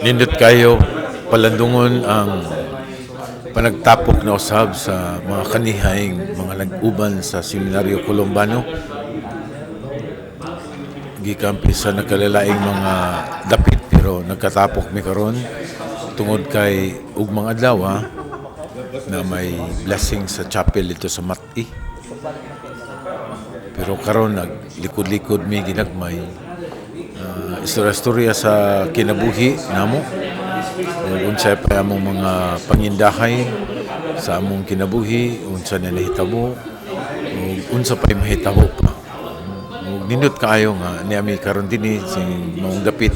Nindot kayo palandungon ang panagtapok na usab sa mga kanihayng mga nag-uban sa Seminaryo Columbano. Gikampi sa nakalalaing mga dapit pero nagkatapok mi karon tungod kay ugmang adlaw na may blessing sa chapel ito sa Mati. Pero karon naglikod-likod mi ginagmay istorya-istorya sa kinabuhi namo. Unsay pa among mga pangindahay sa among kinabuhi, unsa na nahitabo, ug unsa pa'y mahitabo pa. Nindot kaayo nga niami karon dinhi sing mga dapit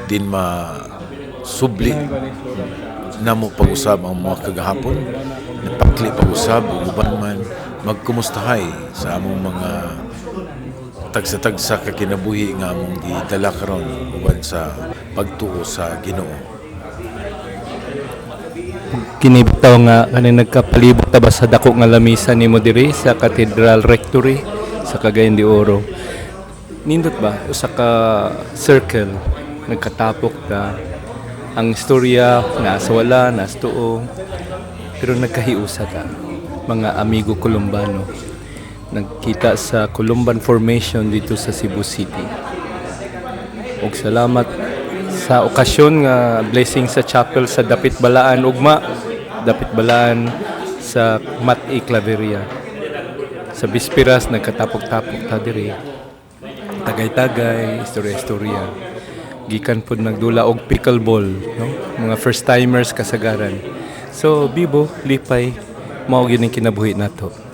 din masubli namo pag-usab ang mga kagahapon, napakli pag-usab ug uban man magkumustahay sa among mga tagsa-tagsa ka kinabuhi nga among gidala karon uban sa pagtuo sa Ginoo. Kinibitaw nga kaning nagkapalibot ta ba sa dako nga lamisa nimo diri sa Cathedral Rectory sa Cagayan de Oro. Nindot ba usa ka circle nagkatapok ta ang istorya nasa wala nasa tuo pero nagkahiusa ta mga amigo Columbano nagkita sa Columban Formation dito sa Cebu City. Og salamat sa okasyon nga blessing sa chapel sa Dapit Balaan ugma Dapit Balaan sa Mati Claveria. Sa bisperas nagkatapok-tapok ta diri. Tagay-tagay, istorya-istorya. Gikan pod nagdula og pickleball, no? Mga first timers kasagaran. So bibo lipay mao gyud ang kinabuhi nato.